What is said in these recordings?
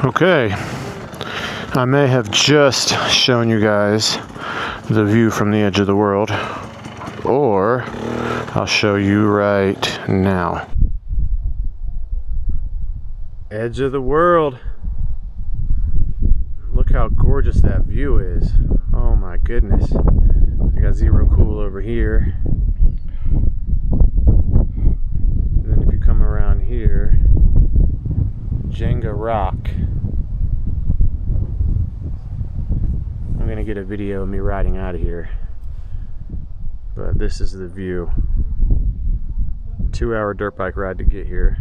Okay, I may have just shown you guys the view from the edge of the world, or I'll show you right now. Edge of the world. Look how gorgeous that view is. Oh my goodness. I got zero cool over here. And then if you come around here, Jenga Rock. I'm gonna get a video of me riding out of here. But this is the view. 2-hour dirt bike ride to get here.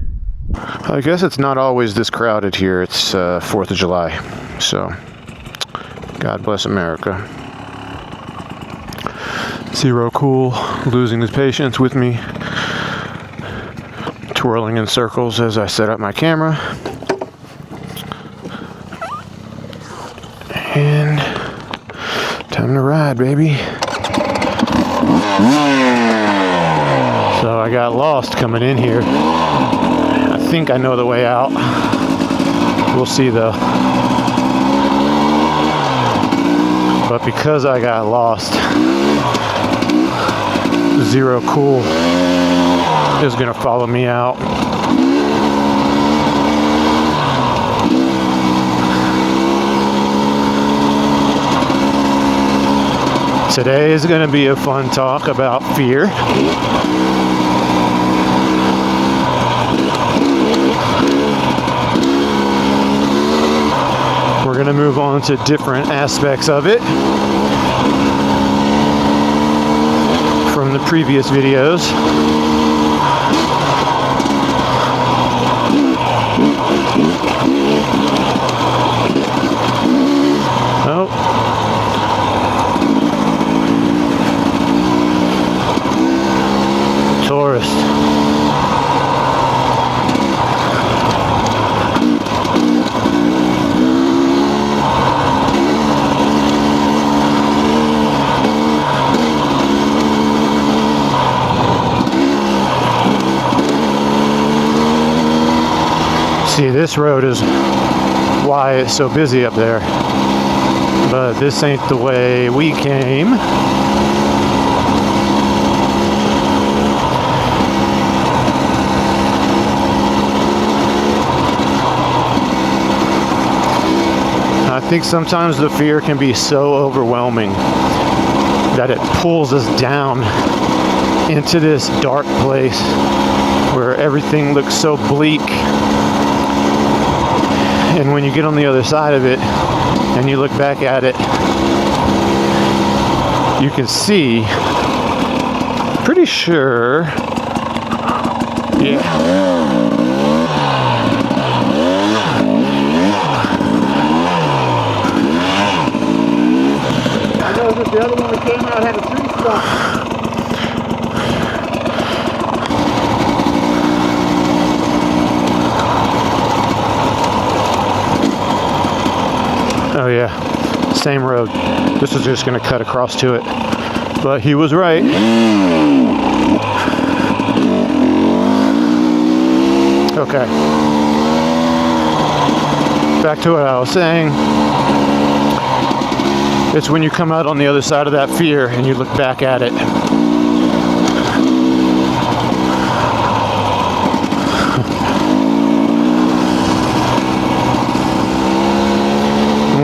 I guess it's not always this crowded here. It's 4th of July. So, God bless America. Zero cool, losing his patience with me. Twirling in circles as I set up my camera. And time to ride, baby. So I got lost coming in here. I think I know the way out. We'll see though. But because I got lost, Zero Cool is gonna follow me out. Today is going to be a fun talk about fear. We're going to move on to different aspects of it from the previous videos. Oh. Tourist. See, this road is why it's so busy up there. But this ain't the way we came. I think sometimes the fear can be so overwhelming that it pulls us down into this dark place where everything looks so bleak. And when you get on the other side of it and you look back at it, you can see, pretty sure, yeah. The other one we came out had a tree stump. Oh yeah, same road. This is just going to cut across to it. But he was right. Okay. Back to what I was saying. It's when you come out on the other side of that fear and you look back at it.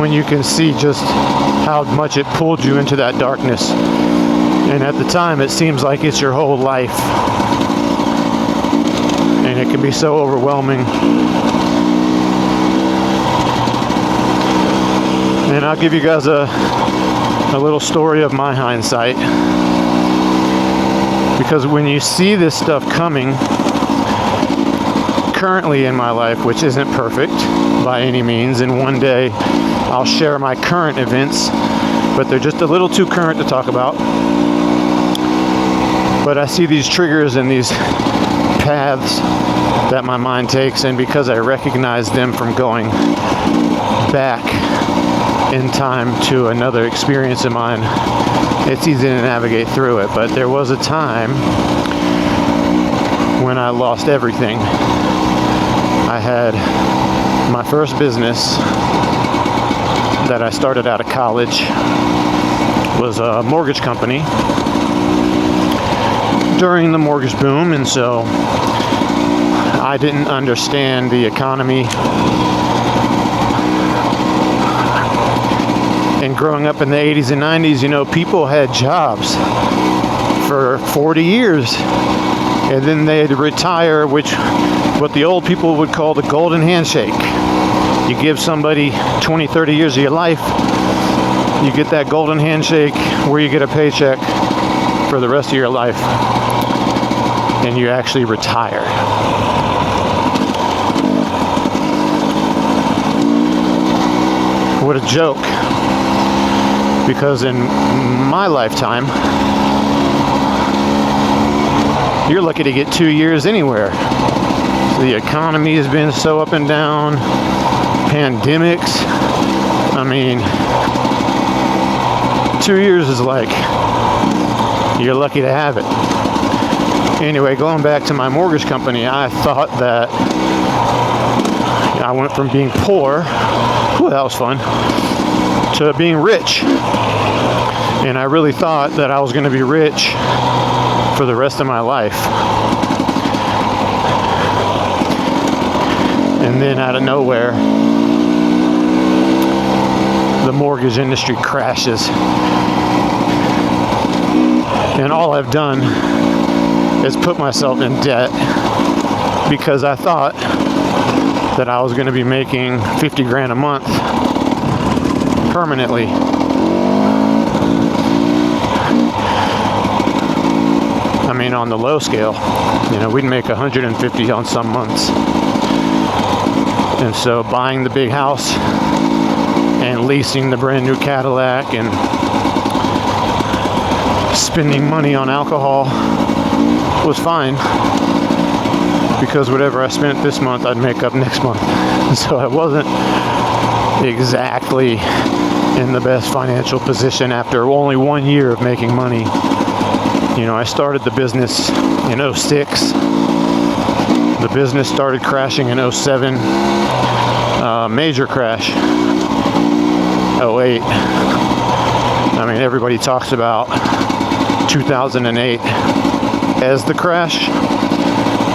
When you can see just how much it pulled you into that darkness. And at the time it seems like it's your whole life. And it can be so overwhelming. And I'll give you guys a little story of my hindsight. Because when you see this stuff coming, currently in my life, which isn't perfect by any means, and one day I'll share my current events, but they're just a little too current to talk about. But I see these triggers and these paths that my mind takes, and because I recognize them from going back in time to another experience of mine, it's easy to navigate through it. But there was a time when I lost everything. I had My first business that I started out of college was a mortgage company during the mortgage boom, and so I didn't understand the economy. And growing up in the 80s and 90s, you know, people had jobs for 40 years, and then they'd retire, which what the old people would call the golden handshake. You give somebody 20, 30 years of your life, you get that golden handshake where you get a paycheck for the rest of your life, and you actually retire. What a joke. Because in my lifetime, you're lucky to get 2 years anywhere. The economy has been so up and down, pandemics. I mean, 2 years is like, you're lucky to have it. Anyway, going back to my mortgage company, I thought that I went from being poor, whew, that was fun, to being rich. And I really thought that I was going to be rich for the rest of my life. And then out of nowhere, the mortgage industry crashes. And all I've done is put myself in debt because I thought that I was going to be making 50 grand a month permanently. I mean, on the low scale, you know, we'd make 150 on some months. And so buying the big house and leasing the brand new Cadillac and spending money on alcohol was fine, because whatever I spent this month, I'd make up next month. And so I wasn't exactly in the best financial position after only 1 year of making money. You know, I started the business in 06. The business started crashing in 07. Major crash, 08. I mean, everybody talks about 2008 as the crash,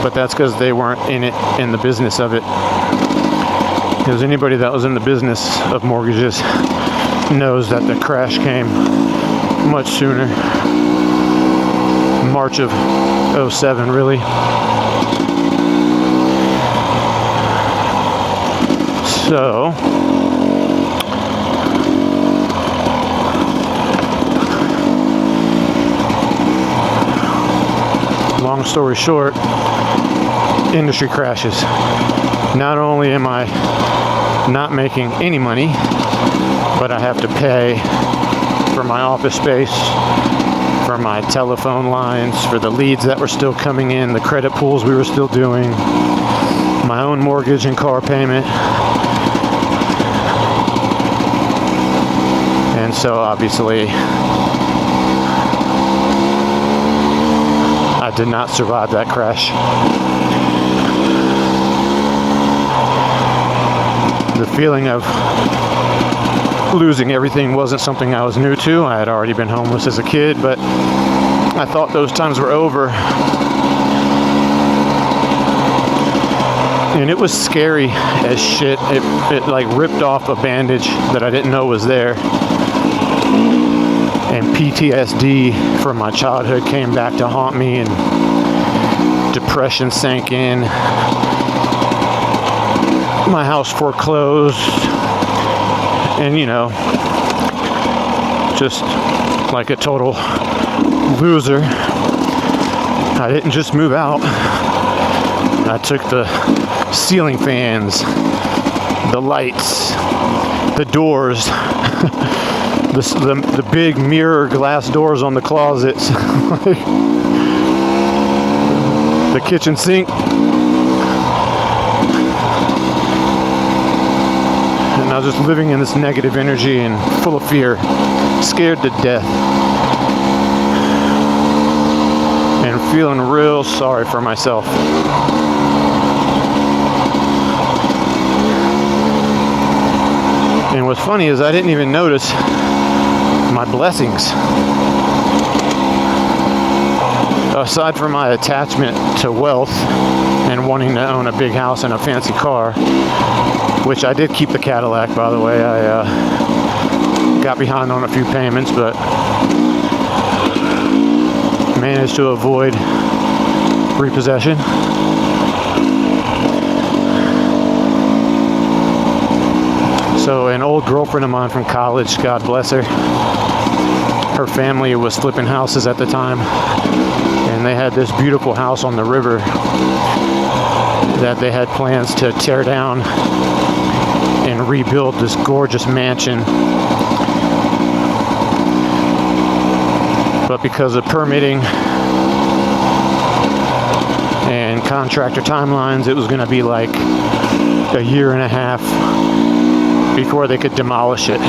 but that's because they weren't in the business of it. Because anybody that was in the business of mortgages knows that the crash came much sooner. March of 07, really. So, long story short, industry crashes. Not only am I not making any money, but I have to pay for my office space, for my telephone lines, for the leads that were still coming in, the credit pools we were still doing, my own mortgage and car payment. And so obviously I did not survive that crash. The feeling of losing everything wasn't something I was new to. I had already been homeless as a kid, but I thought those times were over. And it was scary as shit. It like ripped off a bandage that I didn't know was there. And PTSD from my childhood came back to haunt me, and depression sank in. My house foreclosed, and you know, just like a total loser, I didn't just move out. I took the ceiling fans, the lights, the doors, the big mirror glass doors on the closets, the kitchen sink. And I was just living in this negative energy and full of fear, scared to death, and feeling real sorry for myself. what's funny is I didn't even notice my blessings. Aside from my attachment to wealth and wanting to own a big house and a fancy car, which I did keep the Cadillac, by the way. I got behind on a few payments, but managed to avoid repossession. So an old girlfriend of mine from college, God bless her, her family was flipping houses at the time, and they had this beautiful house on the river that they had plans to tear down and rebuild this gorgeous mansion. But because of permitting and contractor timelines, it was going to be like a year and a half before they could demolish it.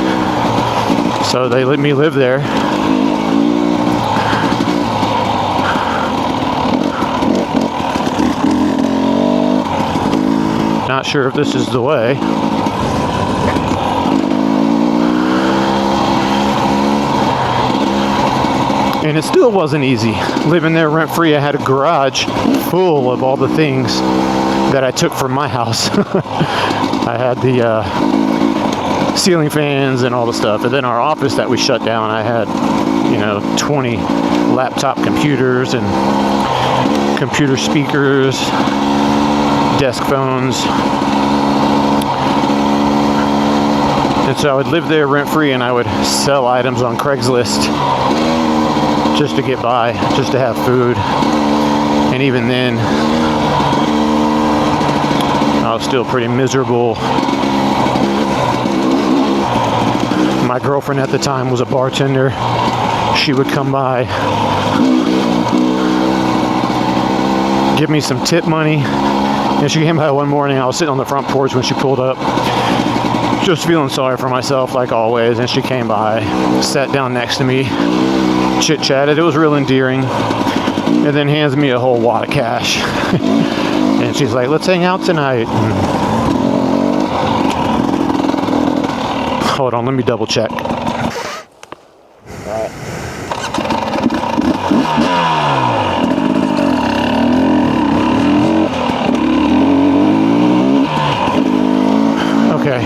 So they let me live there. Not sure if this is the way. And it still wasn't easy. Living there rent-free, I had a garage full of all the things that I took from my house. I had the ceiling fans and all the stuff. And then our office that we shut down, I had, 20 laptop computers and computer speakers, desk phones. And so I would live there rent-free, and I would sell items on Craigslist just to get by, just to have food. And even then, I was still pretty miserable. My girlfriend at the time was a bartender. She would come by, give me some tip money. And she came by one morning. I was sitting on the front porch when she pulled up, just feeling sorry for myself like always. And she came by, sat down next to me, chit-chatted. It was real endearing. And then hands me a whole wad of cash. And she's like, let's hang out tonight. Hold on, let me double check. Alright. Okay.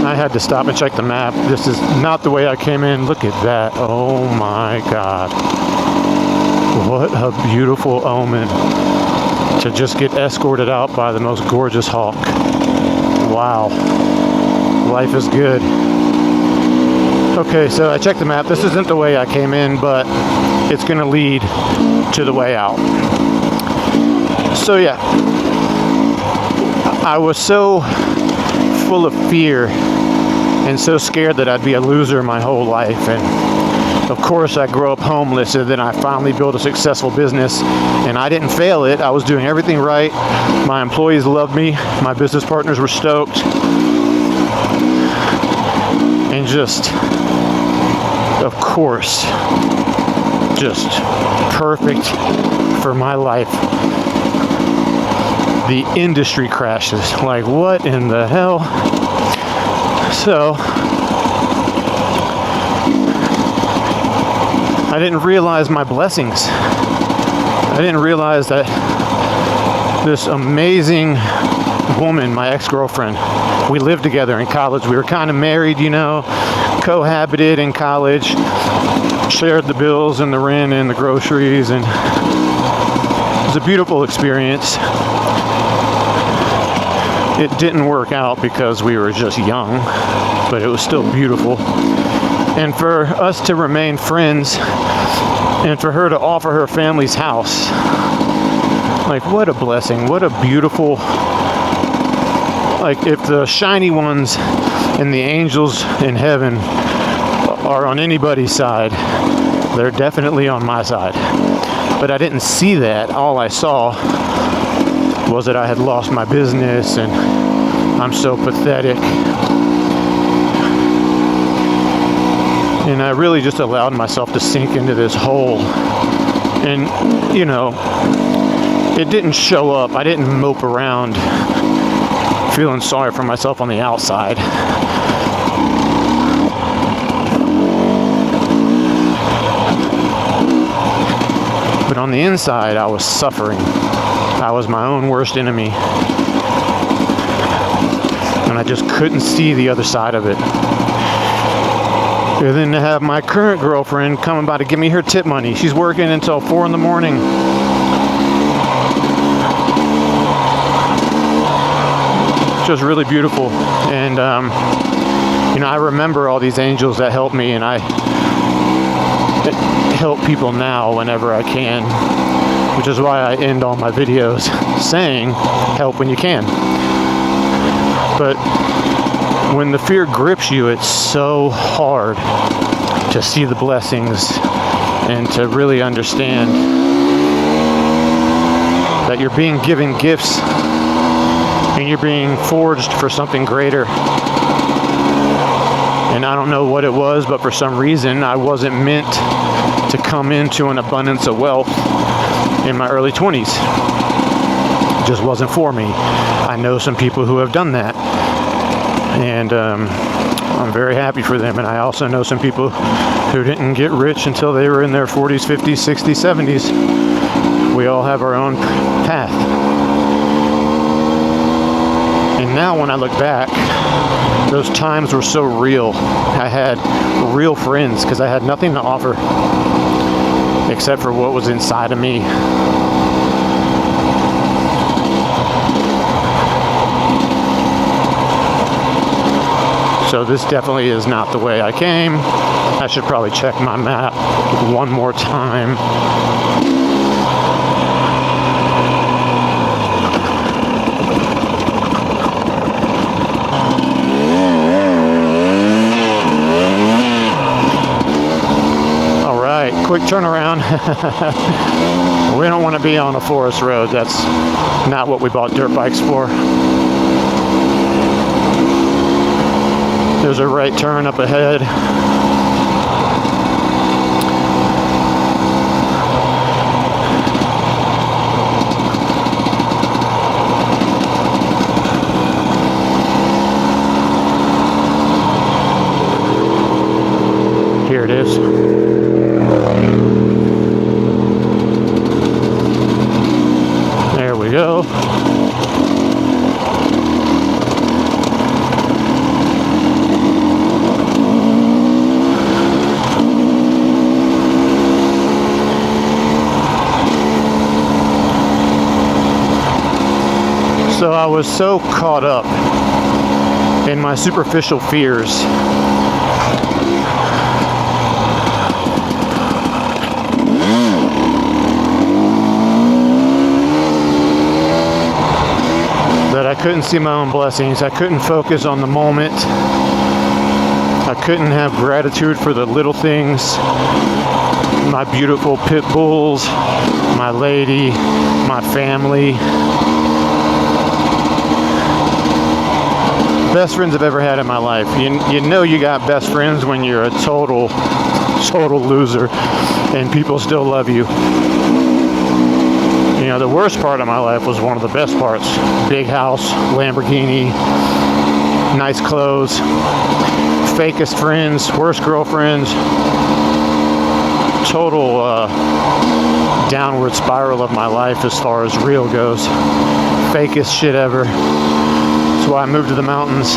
I had to stop and check the map. This is not the way I came in. Look at that. Oh my God. What a beautiful omen to just get escorted out by the most gorgeous hawk. Wow. Life is good. Okay, so I checked the map. This isn't the way I came in, but it's going to lead to the way out. So yeah, I was so full of fear and so scared that I'd be a loser my whole life. And of course, I grew up homeless, and then I finally built a successful business, and I didn't fail it. I was doing everything right. My employees loved me. My business partners were stoked. And just, of course, just perfect for my life. The industry crashes. Like, what in the hell? So, I didn't realize my blessings. I didn't realize that this amazing woman, my ex-girlfriend, we lived together in college. We were kind of married, cohabited in college, shared the bills and the rent and the groceries, and it was a beautiful experience. It didn't work out because we were just young, but it was still beautiful. And for us to remain friends, and for her to offer her family's house, like, what a blessing, what a beautiful, like, if the shiny ones and the angels in heaven are on anybody's side, they're definitely on my side. But I didn't see that. All I saw was that I had lost my business, and I'm so pathetic. And I really just allowed myself to sink into this hole. And, it didn't show up. I didn't mope around feeling sorry for myself on the outside. But on the inside, I was suffering. I was my own worst enemy. And I just couldn't see the other side of it. And then to have my current girlfriend come by to give me her tip money. She's working until 4 in the morning. Just really beautiful. And, I remember all these angels that helped me, and I help people now whenever I can, which is why I end all my videos saying, help when you can. But when the fear grips you, it's so hard to see the blessings and to really understand that you're being given gifts and you're being forged for something greater. And I don't know what it was, but for some reason I wasn't meant to come into an abundance of wealth in my early 20s. It just wasn't for me. I know some people who have done that, and I'm very happy for them. And I also know some people who didn't get rich until they were in their 40s, 50s, 60s, 70s. We all have our own path. And now when I look back, those times were so real. I had real friends because I had nothing to offer except for what was inside of me. So this definitely is not the way I came. I should probably check my map one more time. Quick turnaround. We don't want to be on a forest road. That's not what we bought dirt bikes for. There's a right turn up ahead. Here it is. There we go. So I was so caught up in my superficial fears that I couldn't see my own blessings. I couldn't focus on the moment. I couldn't have gratitude for the little things. My beautiful pit bulls, my lady, my family. Best friends I've ever had in my life. You know you got best friends when you're a total loser and people still love you. You know, the worst part of my life was one of the best parts. Big house, Lamborghini, nice clothes, fakest friends, worst girlfriends. Total downward spiral of my life as far as real goes. Fakest shit ever. That's why I moved to the mountains.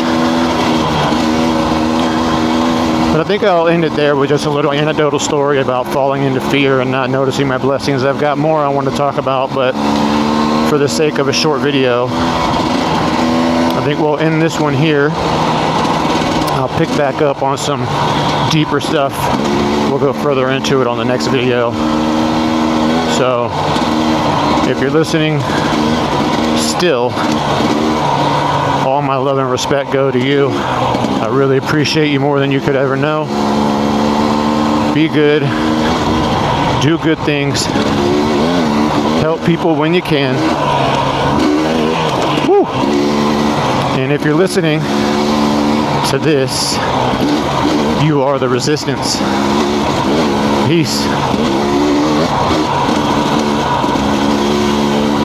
But I think I'll end it there with just a little anecdotal story about falling into fear and not noticing my blessings. I've got more I want to talk about, but for the sake of a short video, I think we'll end this one here. I'll pick back up on some deeper stuff. We'll go further into it on the next video. So, if you're listening, still, all my love and respect go to you. I really appreciate you more than you could ever know. Be good. Do good things. Help people when you can. Woo! And if you're listening to this, you are the resistance. Peace.